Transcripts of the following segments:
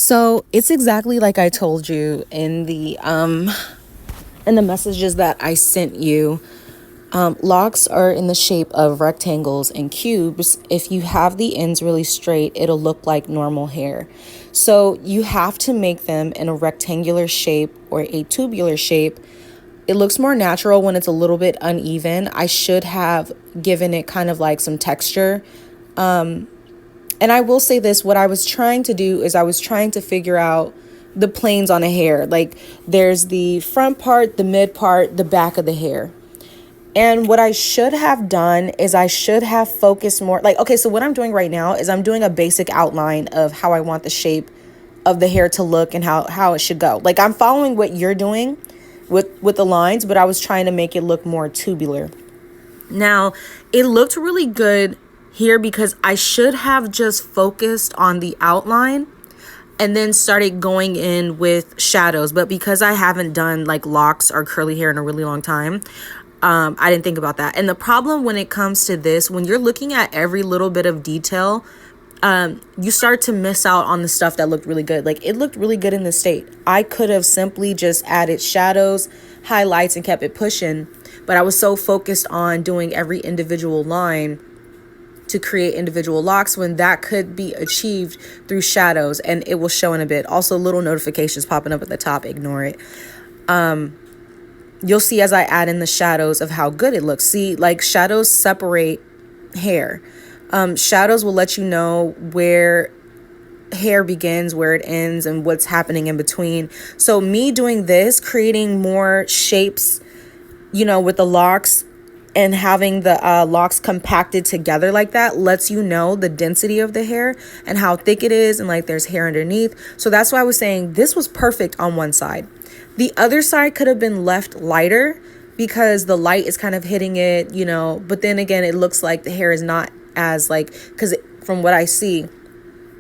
So it's exactly like I told you in the messages that I sent you. Locks are in the shape of rectangles and cubes. If you have the ends really straight, it'll look like normal hair. So you have to make them in a rectangular shape or a tubular shape. It looks more natural when it's a little bit uneven. I should have given it kind of like some texture. And I will say this, what I was trying to do is I was trying to figure out the planes on a hair. Like there's the front part, the mid part, the back of the hair. And what I should have done is I should have focused more. Like, okay, so what I'm doing right now is I'm doing a basic outline of how I want the shape of the hair to look and how it should go. Like I'm following what you're doing with the lines, but I was trying to make it look more tubular. Now, it looked really good here because I should have just focused on the outline and then started going in with shadows. But because I haven't done like locks or curly hair in a really long time, I didn't think about that. And the problem when it comes to this, when you're looking at every little bit of detail, you start to miss out on the stuff that looked really good. Like it looked really good in the state. I could have simply just added shadows, highlights, and kept it pushing. But I was so focused on doing every individual line to create individual locks when that could be achieved through shadows, and it will show in a bit. Also, little notifications popping up at the top, ignore it. You'll see as I add in the shadows of how good it looks. See, like shadows separate hair. Shadows will let you know where hair begins, where it ends, and what's happening in between. So me doing this, creating more shapes, with the locks and having the locks compacted together like that lets you know the density of the hair and how thick it is, and like there's hair underneath. So that's why I was saying this was perfect on one side. The other side could have been left lighter because the light is kind of hitting it, but then again, it looks like the hair is not as like, because from what I see,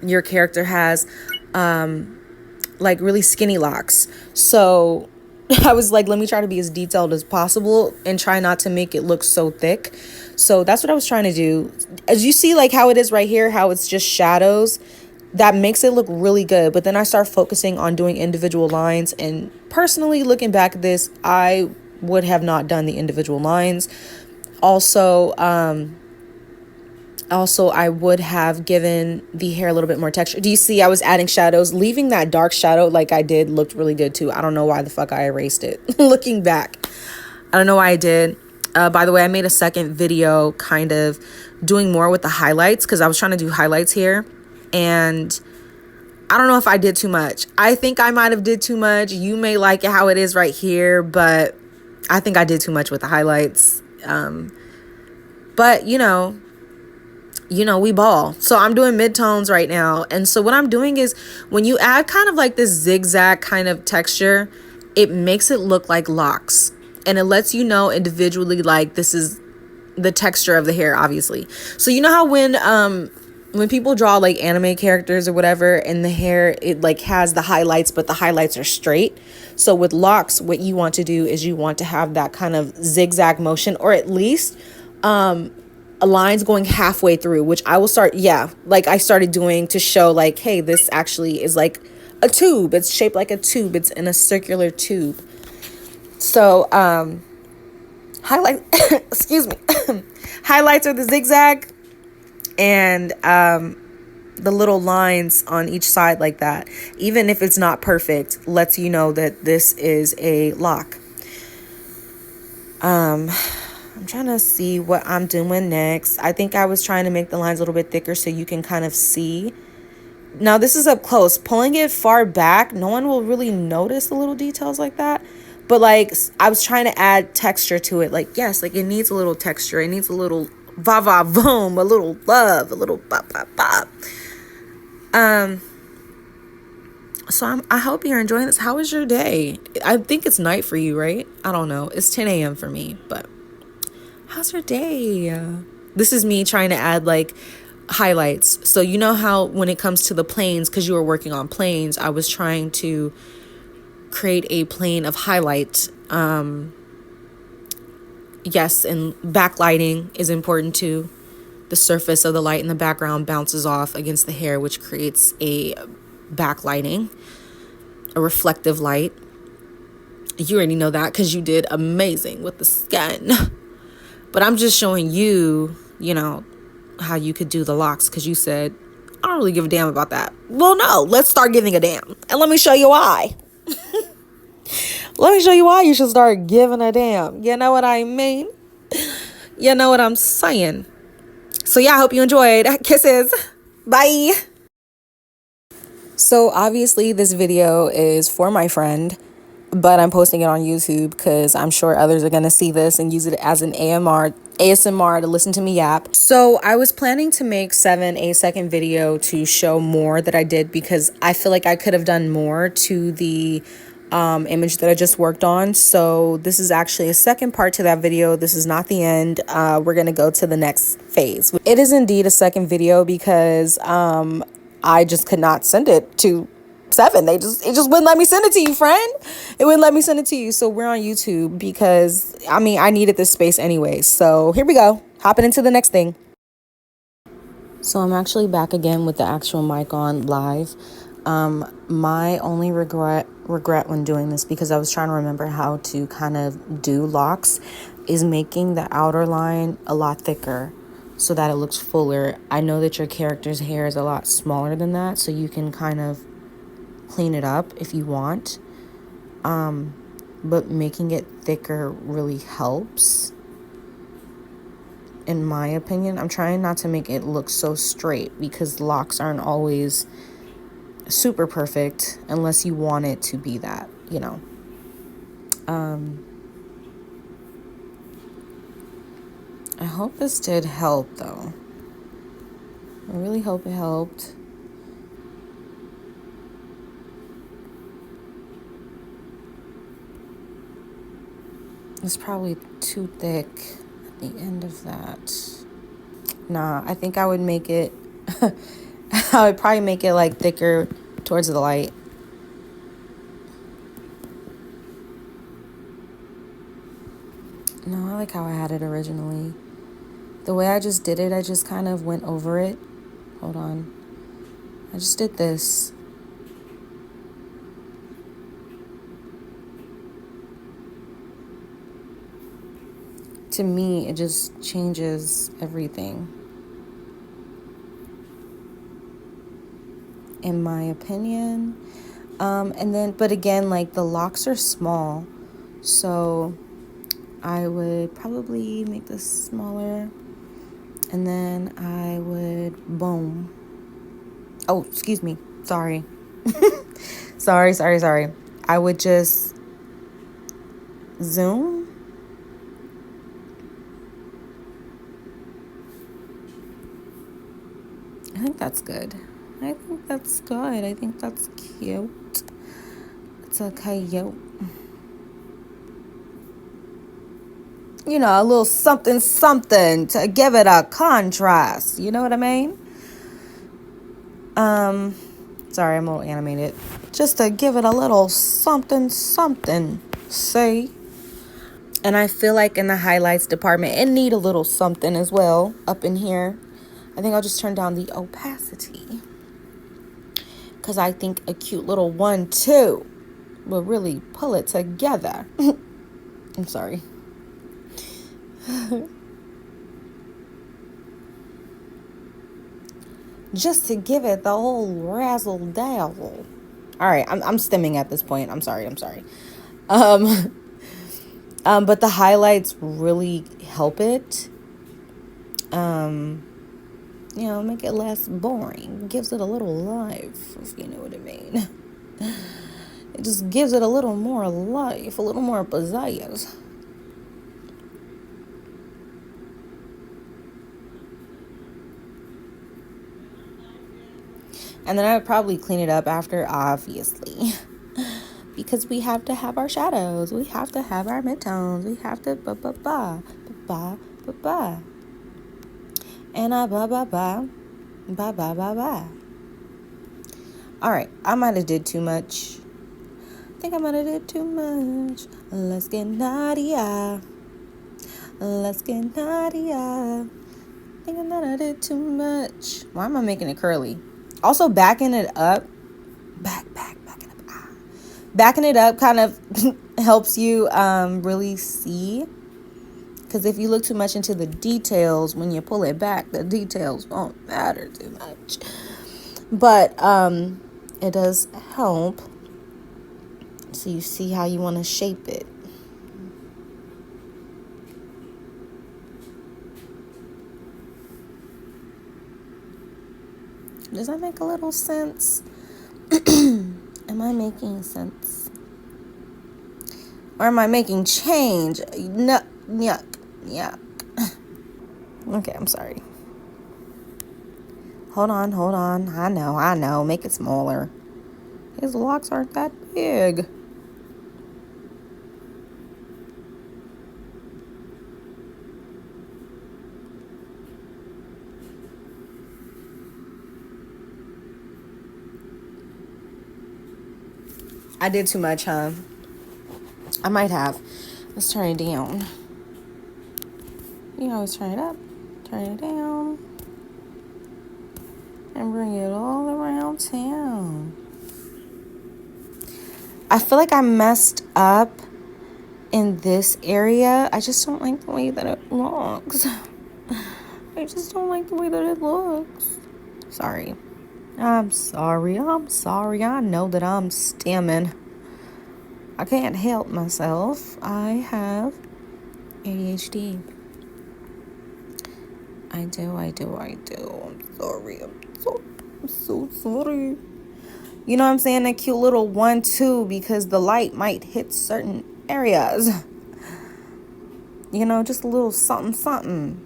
your character has like really skinny locks. So I was like, let me try to be as detailed as possible and try not to make it look so thick. So that's what I was trying to do. As you see, like how it is right here, how it's just shadows, that makes it look really good. But then I start focusing on doing individual lines. And personally, looking back at this, I would have not done the individual lines. Also, I would have given the hair a little bit more texture. Do you see I was adding shadows? Leaving that dark shadow like I did looked really good too. I don't know why the fuck I erased it. Looking back, I don't know why I did. By the way, I made a second video kind of doing more with the highlights because I was trying to do highlights here. And I don't know if I did too much. I think I might have did too much. You may like it how it is right here, but I think I did too much with the highlights. But we ball. So I'm doing midtones right now. And so what I'm doing is when you add kind of like this zigzag kind of texture, it makes it look like locks. And it lets you know individually, like this is the texture of the hair, obviously. So you know how when people draw like anime characters or whatever, and the hair, it like has the highlights, but the highlights are straight. So with locks, what you want to do is you want to have that kind of zigzag motion, or at least a line's going halfway through, which I will start, like I started doing to show like, hey, this actually is like a tube. It's shaped like a tube. It's in a circular tube. So highlight excuse me highlights are the zigzag, and the little lines on each side like that, even if it's not perfect, lets you know that this is a lock. I'm trying to see what I'm doing next. I think I was trying to make the lines a little bit thicker so you can kind of see. Now this is up close. Pulling it far back, no one will really notice the little details like that. But like I was trying to add texture to it. Like, yes, like it needs a little texture. It needs a little va va voom, a little love, a little bop bop bop. So I hope you're enjoying this. How was your day? I think it's night for you, right? I don't know. It's 10 a.m. for me, but how's your day? This is me trying to add like highlights. So you know how when it comes to the planes, because you were working on planes, I was trying to create a plane of highlight. Yes, and backlighting is important too. The surface of the light in the background bounces off against the hair, which creates a backlighting, a reflective light. You already know that because you did amazing with the skin. But I'm just showing you, how you could do the locks, because you said, I don't really give a damn about that. Well, no, let's start giving a damn. And let me show you why. Let me show you why you should start giving a damn. You know what I mean? You know what I'm saying? So yeah, I hope you enjoyed. Kisses. Bye. So obviously this video is for my friend, but I'm posting it on YouTube because I'm sure others are going to see this and use it as an ASMR to listen to me yap. So I was planning to make 7 8-second video to show more that I did, because I feel like I could have done more to the image that I just worked on. So this is actually a second part to that video. This is not the end. We're going to go to the next phase. It is indeed a second video because I just could not send it to 7. It just wouldn't let me send it to you, friend. It wouldn't let me send it to you. So we're on YouTube because I needed this space anyway. So here we go, hopping into the next thing. So I'm actually back again with the actual mic on live. My only regret when doing this, because I was trying to remember how to kind of do locks, is making the outer line a lot thicker so that it looks fuller. I know that your character's hair is a lot smaller than that, so you can kind of clean it up if you want, but making it thicker really helps, in my opinion. I'm trying not to make it look so straight, because locks aren't always super perfect unless you want it to be that, I hope this did help though. I really hope it helped. It's probably too thick at the end of that. Nah, I think I would make it I would probably make it like thicker towards the light. No, I like how I had it originally. The way I just did it, I just kind of went over it. Hold on. I just did this. To me, it just changes everything, in my opinion. And then, but again, like, the locks are small, so I would probably make this smaller, and then I would boom. Oh, excuse me. Sorry. Sorry. I would just zoom. I think that's good. I think that's good. I think that's cute. It's a coyote. A little something to give it a contrast. You know what I mean? Sorry, I'm a little animated. Just to give it a little something. See? And I feel like in the highlights department, it need a little something as well up in here. I think I'll just turn down the opacity, because I think a cute little 1-2 will really pull it together. I'm sorry. Just to give it the whole razzle dazzle. All right, I'm stimming at this point. I'm sorry. But the highlights really help it. Make it less boring. Gives it a little life, if you know what I mean. It just gives it a little more life, a little more pizzazz. And then I would probably clean it up after, obviously. Because we have to have our shadows. We have to have our midtones. We have to ba-ba-ba. Ba-ba-ba-ba. And ba-ba-ba. Ba-ba-ba-ba. All right. I might have did too much. I think I might have did too much. Let's get naughty. Let's get naughty. I think that I did too much. Why am I making it curly? Also, backing it up Backing it up kind of helps you really see. Because if you look too much into the details, when you pull it back, the details won't matter too much. But it does help. So you see how you want to shape it. Does that make a little sense? Am I making sense? Or am I making change? No, yuck, yuck. Okay, I'm sorry. Hold on. I know. Make it smaller. His locks aren't that big. I did too much, huh? I might have. Let's turn it down. You always turn it up, turn it down, and bring it all around town. I feel like I messed up in this area. I just don't like the way that it looks. I just don't like the way that it looks. Sorry. I'm sorry. I know that I'm stimming. I can't help myself. I have ADHD. I do. I'm sorry. I'm so sorry. You know what I'm saying? A cute little 1-2 because the light might hit certain areas. You know, just a little something.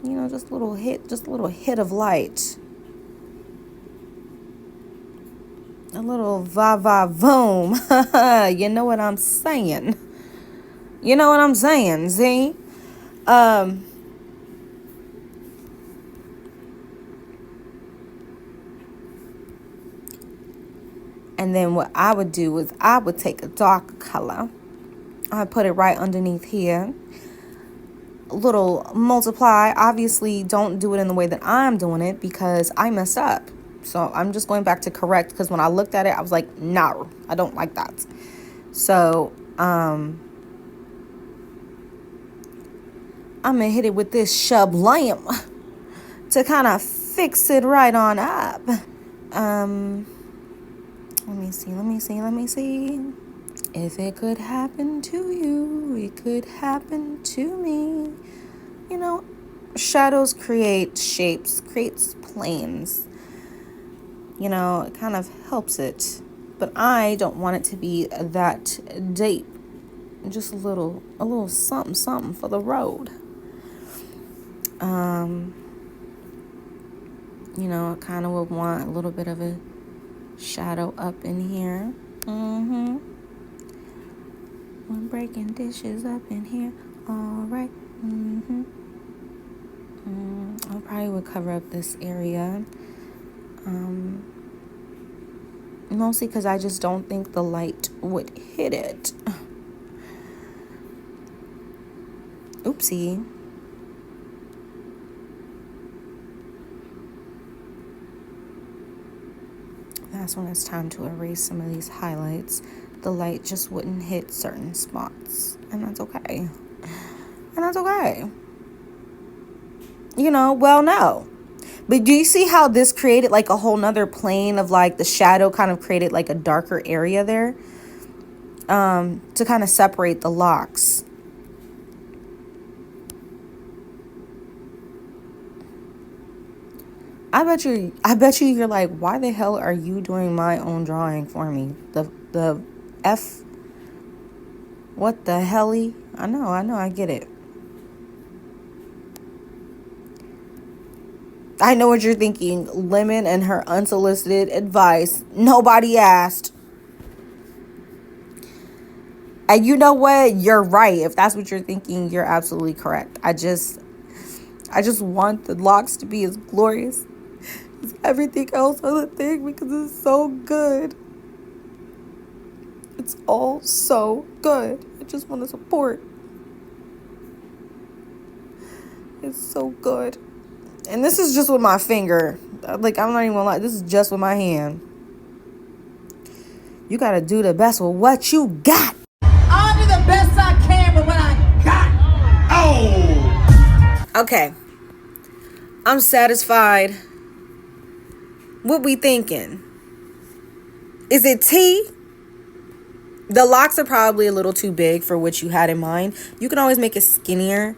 You know, just a little hit of light. A little va-va-voom. You know what I'm saying? See? And then what I would do is I would take a dark color. I put it right underneath here. A little multiply. Obviously, don't do it in the way that I'm doing it because I messed up. So I'm just going back to correct because when I looked at it, I was like, no, I don't like that. So I'm going to hit it with this sublime to kind of fix it right on up. Let me see. If it could happen to you, it could happen to me. You know, shadows create shapes, creates planes. You know, it kind of helps it. But I don't want it to be that deep. Just a little something for the road. You know, I kind of would want a little bit of a shadow up in here. We're breaking dishes up in here. All right. I probably would cover up this area. Mostly because I just don't think the light would hit it. Oopsie. That's when it's time to erase some of these highlights. The light just wouldn't hit certain spots. And that's okay. You know, well, no. But do you see how this created like a whole nother plane of like the shadow kind of created like a darker area there? To kind of separate the locks. I bet you you're like, why the hell are you doing my own drawing for me? The F, what the helly? I know, I get it. I know what you're thinking. Lemon and her unsolicited advice. Nobody asked. And you know what? You're right. If that's what you're thinking, you're absolutely correct. I just want the locks to be as glorious as everything else on the thing because it's so good. It's all so good. I just want to support. It's so good. And this is just with my finger. Like, I'm not even gonna lie. This is just with my hand. You gotta do the best with what you got. I'll do the best I can with what I got. Oh! Okay. I'm satisfied. What we thinking? Is it T? The locks are probably a little too big for what you had in mind. You can always make it skinnier.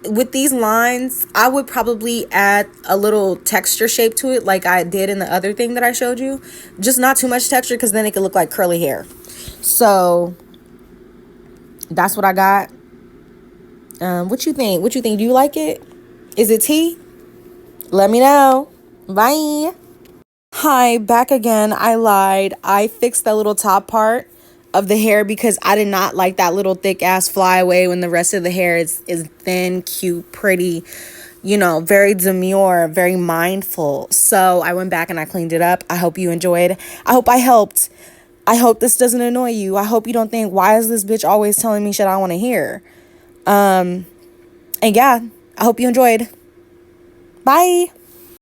With these lines, I would probably add a little texture shape to it like I did in the other thing that I showed you. Just not too much texture because then it could look like curly hair. So that's what I got. What you think? What you think? Do you like it? Is it T? Let me know. Bye. Hi, back again. I lied. I fixed that little top part of the hair because I did not like that little thick ass flyaway when the rest of the hair is thin, cute, pretty, you know, very demure, very mindful. So I went back and I cleaned it up. I hope you enjoyed. I hope I helped. I hope this doesn't annoy you. I hope you don't think, why is this bitch always telling me shit I want to hear? And yeah, I hope you enjoyed. Bye.